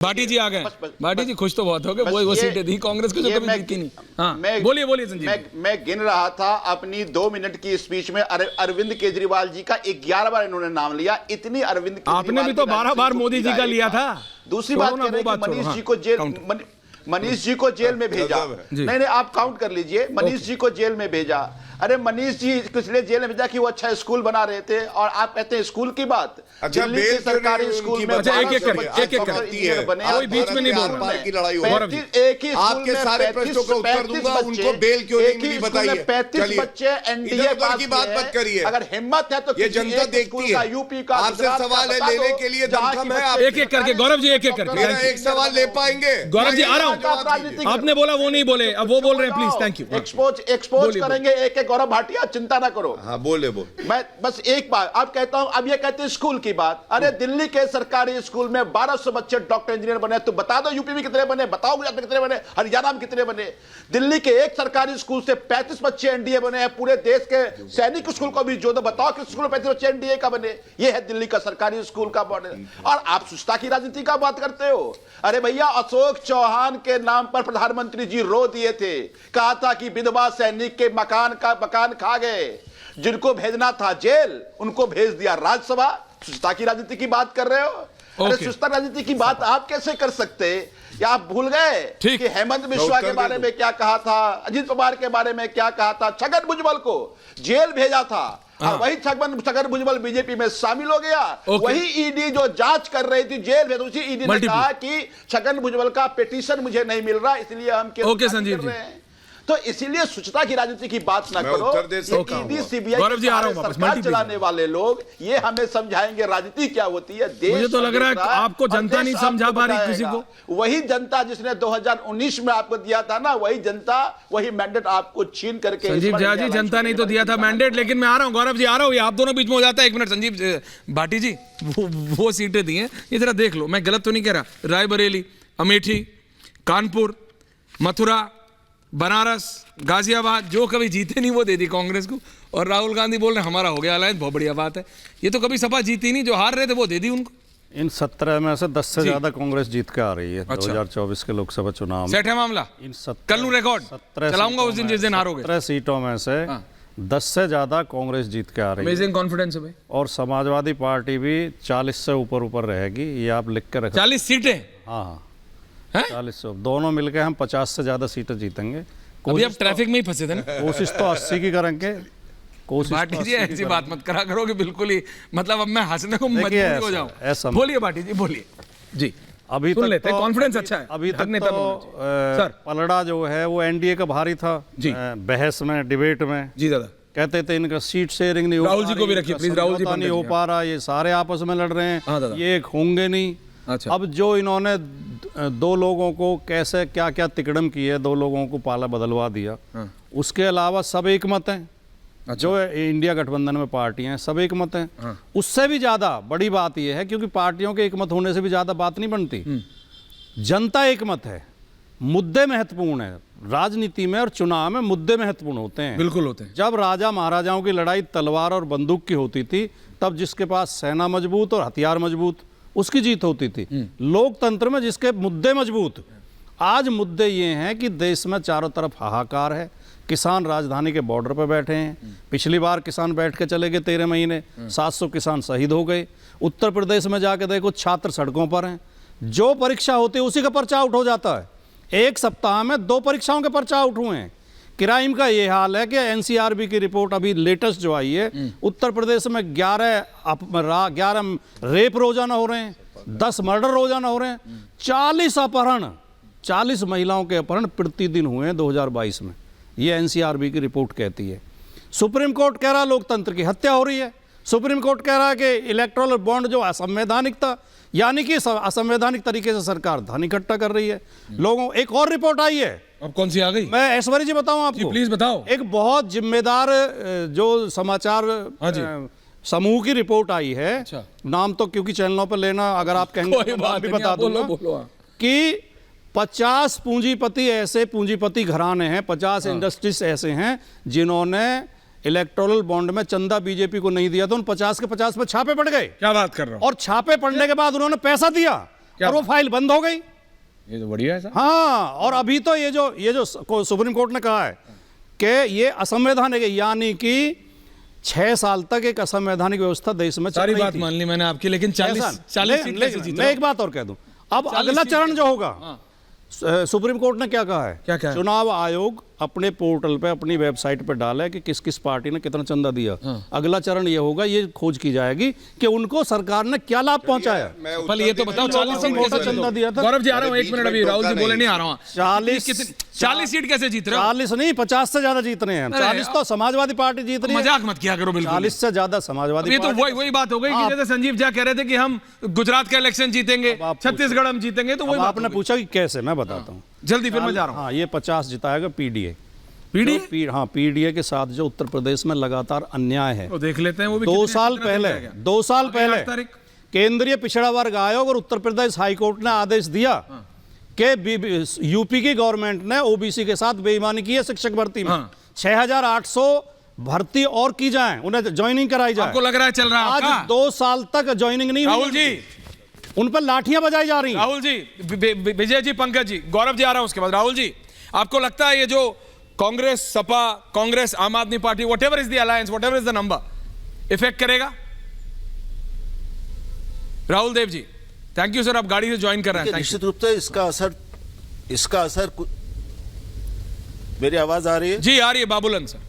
भाटी जी आ गए। भाटी जी खुश तो बहुत हो गए, वो सीटें दी कांग्रेस को जो कभी जीती नहीं। हाँ बोलिए संजीव। मैं गिन रहा था अपनी 2 मिनट की स्पीच में अरविंद केजरीवाल जी का 11 बार इन्होंने नाम लिया। इतनी अरविंद केजरीवाल आपने भी तो 12 बार मोदी जी का लिया था। दूसरी बात कह रहे हैं कि मनीष जी को जेल में भेजा। नहीं आप काउंट कर लीजिए। मनीष जी को जेल में भेजा। अरे मनीष जी इसलिए जेल में भेजा कि वो अच्छा स्कूल बना रहे थे, और आप कहते हैं स्कूल की बात। अच्छा, दिल्ली के सरकारी स्कूल में एक एक बीच में नहीं बोल रहा। एक ही आपके सारे प्रश्नों का उत्तर दूंगा, उनको बेल क्यों नहीं मिली बताइए। 35 बच्चे एनडीए पास की बात मत करिए। अगर हिम्मत है तो ये जनता देखती है। यूपी का आपसे सवाल है लेने के लिए दमखम है। एक एक करके गौरव जी, एक एक करके एक सवाल ले पाएंगे। गौरव जी आ रहा हूं। आपने बोला वो नहीं बोले, अब वो बोल रहे हैं, प्लीज थैंक यू। एक्सपोज करेंगे एक एक। गौरव भाटिया चिंता ना करो। हाँ बोले मैं बस एक बात अब कहता हूं। अब ये कहते हैं स्कूल की बात। अरे दिल्ली के सरकारी स्कूल में 1200 बच्चे डॉक्टर इंजीनियर बने। तो बता दो यूपी में कितने बने, बताओ गुजरात में कितने बने, हरियाणा में कितने बने। दिल्ली के एक सरकारी स्कूल से 35 बच्चे एनडीए बने हैं। पूरे देश के सैनिक स्कूल को भी जो तो बताओ कि स्कूल में 35 बच्चे एनडीए का बने। ये है दिल्ली का सरकारी स्कूल का मॉडल। और आप सुस्ता की राजनीति का बात करते हो। अरे भैया अशोक चौहान के नाम पर प्रधानमंत्री जी रो दिए थे। कहा था कि विधवा सैनिक के मकान खा गए। जिनको भेजना था जेल उनको भेज दिया राज्यसभा। सुस्ता की राजनीति की बात कर रहे हो। अरे सुस्ता राजनीति की बात आप कैसे कर सकते? या आप भूल गए कि हेमंत बिश्वा के बारे में क्या कहा था, अजीत पवार के बारे में क्या कहा था? छगन भुजबल को जेल भेजा था। और वही छगन भुजबल बीजेपी में शामिल हो गया। वही ईडी जो जांच कर रही थी जेल में, उसी ईडी ने कहा कि छगन भुजबल का पिटीशन मुझे नहीं मिल रहा, इसलिए हम केस कर रहे हैं। तो इसीलिए स्वच्छता की राजनीति की बात ना करो। ईडी सीबीआई सरकार चलाने वाले लोग ये हमें समझाएंगे राजनीति क्या होती है। देश मुझे तो लग रहा है आपको जनता नहीं समझा पा रही किसी को। वही जनता जिसने 2019 में आपको दिया था ना, वही जनता वही मैंडेट आपको छीन करके। संजीव झा जी जनता नहीं तो दिया था मैंडेट, लेकिन मैं आ रहा हूं गौरव जी, आ रहा हूं। आप दोनों बीच में हो जाता है। 1 मिनट संजीव भाटी जी, वो सीटें दी हैं ये जरा देख लो। मैं गलत तो नहीं कह रहा। रायबरेली, अमेठी, कानपुर, मथुरा, बनारस, गाजियाबाद, जो कभी जीते नहीं वो दे दी कांग्रेस को। और राहुल गांधी बोल रहे हमारा हो गया अलायंस, बहुत बढ़िया बात है। ये तो कभी सपा जीती नहीं, जो हार रहे थे वो दे दी उनको। इन 17 में से 10 से ज्यादा कांग्रेस जीत के आ रही है। 2024 के लोकसभा चुनाव में सेट है मामला। इन कल रिकॉर्ड चलाऊंगा उस दिन जिस दिन हारोगे। 17 सीटों में से 10 से ज्यादा कांग्रेस जीत के आ रही है। अमेजिंग कॉन्फिडेंस है भाई। और समाजवादी पार्टी भी 40 से ऊपर रहेगी, ये आप लिख के रखें। 40 सीटें? हाँ 40 से दोनों मिलकर हम 50 से ज्यादा सीटें जीतेंगे। अभी आप ट्रैफिक में ही फंसे थे ना। कोशिश तो 80 की करेंगे। भाटी जी ऐसी बात मत करा करो कि बिल्कुल ही मतलब अब मैं हंसने को मजबूर हो जाऊं। बोलिए भाटी जी, बोलिए जी। अभी तक लेते कॉन्फिडेंस अच्छा है। अभी तक तो पलड़ा जो है वो एनडीए का भारी था जी। बहस में, डिबेट में जी दादा कहते थे इनका सीट शेयरिंग नहीं हो, राहुल जी को भी रखिए प्लीज, राहुल जी नहीं हो पा रहा, ये सारे आपस में लड़ रहे हैं, ये एक होंगे नहीं। अच्छा। अब जो इन्होंने 2 लोगों को कैसे क्या क्या तिकड़म की है, 2 लोगों को पाला बदलवा दिया। उसके अलावा सब एक मत हैं। अच्छा। जो इंडिया गठबंधन में पार्टियां हैं सब एक मत हैं। उससे भी ज्यादा बड़ी बात यह है, क्योंकि पार्टियों के एक मत होने से भी ज्यादा बात नहीं बनती। जनता एक मत है। मुद्दे महत्वपूर्ण है राजनीति में, और चुनाव में मुद्दे महत्वपूर्ण होते हैं। बिल्कुल होते हैं। जब राजा महाराजाओं की लड़ाई तलवार और बंदूक की होती थी, तब जिसके पास सेना मजबूत और हथियार मजबूत उसकी जीत होती थी। लोकतंत्र में जिसके मुद्दे मजबूत। आज मुद्दे ये हैं कि देश में चारों तरफ हाहाकार है। किसान राजधानी के बॉर्डर पर बैठे हैं। पिछली बार किसान बैठ के चले गए 13 महीने, 700 किसान शहीद हो गए। उत्तर प्रदेश में जाके देखो छात्र सड़कों पर हैं। जो परीक्षा होती है उसी का पर्चा आउट हो जाता है। 1 सप्ताह में 2 परीक्षाओं के पर्चा आउट हुए हैं। क्राइम का ये हाल है कि एनसीआरबी की रिपोर्ट अभी लेटेस्ट जो आई है, उत्तर प्रदेश में 11 रेप रोजाना हो रहे हैं, 10 मर्डर रोजाना हो रहे हैं, 40 अपहरण, 40 महिलाओं के अपहरण प्रतिदिन हुए हैं 2022 में। ये एनसीआरबी की रिपोर्ट कहती है। सुप्रीम कोर्ट कह रहा है लोकतंत्र की हत्या हो रही है। सुप्रीम कोर्ट कह रहा है कि इलेक्टोरल बॉन्ड जो असंवैधानिक था, यानी कि असंवैधानिक तरीके से सरकार धन इकट्ठा कर रही है लोगों। एक और रिपोर्ट आई है। अब कौन सी आ गई? मैं ऐश्वर्या जी बताऊं आपको, प्लीज बताओ। एक बहुत जिम्मेदार जो समाचार समूह की रिपोर्ट आई है। अच्छा। नाम तो क्योंकि चैनलों पर लेना, अगर आप कहेंगे कोई बात भी बता दूंगा कि 50 पूंजीपति ऐसे पूंजीपति घराने हैं, 50 इंडस्ट्रीज ऐसे हैं जिन्होंने इलेक्टोरल बॉन्ड में चंदा बीजेपी को नहीं दिया, तो उन 50 के 50 पे छापे पड़ गए। क्या बात कर रहा हूं? और छापे पड़ने के बाद उन्होंने पैसा दिया और वो फाइल बंद हो गई। ये तो बढ़िया है सर। हाँ, और अभी तो ये जो सुप्रीम कोर्ट ने कहा है कि ये असंवैधानिक है, यानी कि 6 साल तक एक असंवैधानिक व्यवस्था देश में चल सारी रही बात थी। मान ली मैंने आपकी, लेकिन 40 सीट कैसे जीत रहा मैं हूं? एक बात और कह दूं, अब 40 अगला सीट चरण जो हाँ। होगा, सुप्रीम कोर्ट ने क्या कहा है? क्या कहा है? चुनाव आयोग अपने पोर्टल पे, अपनी वेबसाइट पे डाला है कि किस किस पार्टी ने कितना चंदा दिया। अगला चरण ये होगा, ये खोज की जाएगी कि उनको सरकार ने क्या लाभ पहुंचाया। पहले ये तो बताओ 40 सीट मोटा कैसे चंदा दिया था। गौरव जी आ रहा हूं, एक मिनट, अभी राहुल जी बोले नहीं, आ रहा हूं। 40 सीट कैसे जीत रहे हो? 40 नहीं, 50 से ज्यादा जीत रहे हैं। 40 तो समाजवादी पार्टी जीत रही है। मजाक मत किया करो बिल्कुल। 40 से ज्यादा समाजवादी ये तो पार्टी। वही बात हो गई कि जैसे संजीव झा कह रहे थे कि हम गुजरात का इलेक्शन जीतेंगे, छत्तीसगढ़ हम जीतेंगे, तो अब वही बात आपने पूछा कि कैसे, मैं बताता हूँ। जल्दी फिर मैं जा रहा हूं। हाँ, ये 50 जिताएगा पीडीए। पीडीए? हाँ, पीडीए के साथ जो उत्तर प्रदेश में लगातार अन्याय है। तो देख लेते हैं वो भी 2 कितने- साल कितना पहले दिन रह गया? 2 साल आठ पहले तारीख? केंद्रीय पिछड़ा वर्ग आयोग और उत्तर प्रदेश हाईकोर्ट ने आदेश दिया कि यूपी की गवर्नमेंट ने ओबीसी के साथ बेईमानी की है शिक्षक भर्ती में। 6800 भर्ती और की जाए, उन्हें ज्वाइनिंग कराई जाए। आपको लग रहा है चल रहा है आज आपका? 2 साल तक ज्वाइनिंग नहीं हुई। राहुल जी, उन पर लाठियां बजाई जा रही हैं। राहुल जी, विजय जी, पंकज जी, गौरव जी आ रहा हूं उसके बाद। राहुल जी, आपको लगता है ये जो कांग्रेस, सपा, कांग्रेस, आम आदमी party, whatever is the alliance, whatever is the number, effect करेगा? Rahul Dev ji, thank you sir, आप गाड़ी से ज्वाइन कर रहे हैं। निश्चित रूप से इसका असर मेरी आवाज आ रही है? जी आ रही है बाबूलन सर।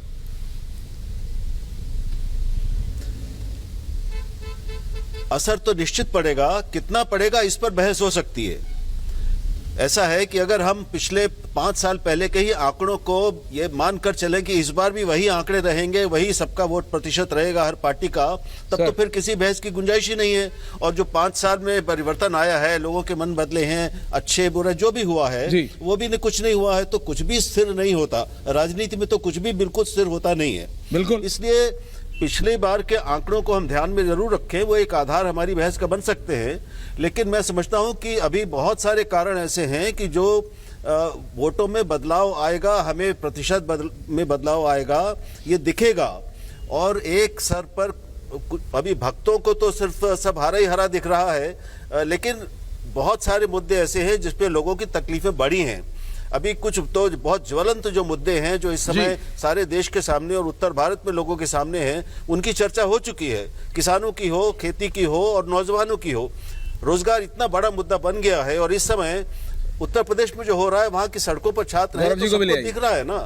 असर तो निश्चित पड़ेगा, कितना पड़ेगा इस पर बहस हो सकती है। ऐसा है कि अगर हम पिछले 5 साल पहले के ही आंकड़ों को ये मानकर चलें कि इस बार भी वही आंकड़े रहेंगे, वही सबका वोट प्रतिशत रहेगा हर पार्टी का, तब तो फिर किसी बहस की गुंजाइश ही नहीं है। और जो 5 साल में परिवर्तन आया है, लोगों के मन बदले हैं, अच्छे बुरे जो भी हुआ है, वो भी कुछ नहीं हुआ है, तो कुछ भी स्थिर नहीं होता। राजनीति में तो कुछ भी बिल्कुल स्थिर होता नहीं है। बिल्कुल। इसलिए पिछले बार के आंकड़ों को हम ध्यान में जरूर रखें, वो एक आधार हमारी बहस का बन सकते हैं। लेकिन मैं समझता हूं कि अभी बहुत सारे कारण ऐसे हैं कि जो वोटों में बदलाव आएगा, हमें प्रतिशत में बदलाव आएगा, ये दिखेगा। और एक सर पर अभी भक्तों को तो सिर्फ सब हरा ही हरा दिख रहा है, लेकिन बहुत सारे मुद्दे ऐसे हैं जिसपे लोगों की तकलीफें बढ़ी हैं। अभी कुछ तो बहुत ज्वलंत जो मुद्दे हैं जो इस समय सारे देश के सामने और उत्तर भारत में लोगों के सामने हैं, उनकी चर्चा हो चुकी है। किसानों की हो, खेती की हो और नौजवानों की हो। रोजगार इतना बड़ा मुद्दा बन गया है, और इस समय उत्तर प्रदेश में जो हो रहा है, वहां की सड़कों पर छात्र हैं, तो सबको दिख रहा है ना।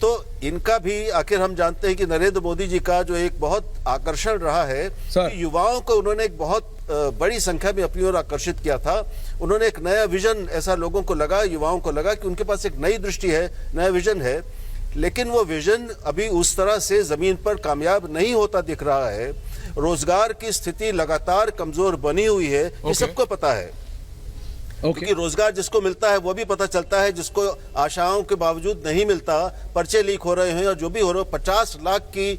तो इनका भी, आखिर हम जानते हैं कि नरेंद्र मोदी जी का जो एक बहुत आकर्षण रहा है कि युवाओं को उन्होंने एक बहुत बड़ी संख्या में अपनी ओर आकर्षित किया था। उन्होंने एक नया विजन, ऐसा लोगों को लगा, युवाओं को लगा कि उनके पास एक नई दृष्टि है, नया विजन है। लेकिन वो विजन अभी उस तरह से जमीन पर कामयाब नहीं होता दिख रहा है। रोजगार की स्थिति लगातार कमजोर बनी हुई है, ये सबको पता है। क्योंकि रोजगार जिसको मिलता है वो भी पता चलता है, जिसको आशाओं के बावजूद नहीं मिलता, पर्चे लीक हो रहे हैं, और जो भी हो रहा है, 50 लाख की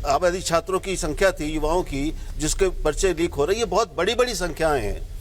आबादी छात्रों की संख्या थी, युवाओं की, जिसके पर्चे लीक हो रहे हैं, ये बहुत बड़ी बड़ी संख्याएं हैं।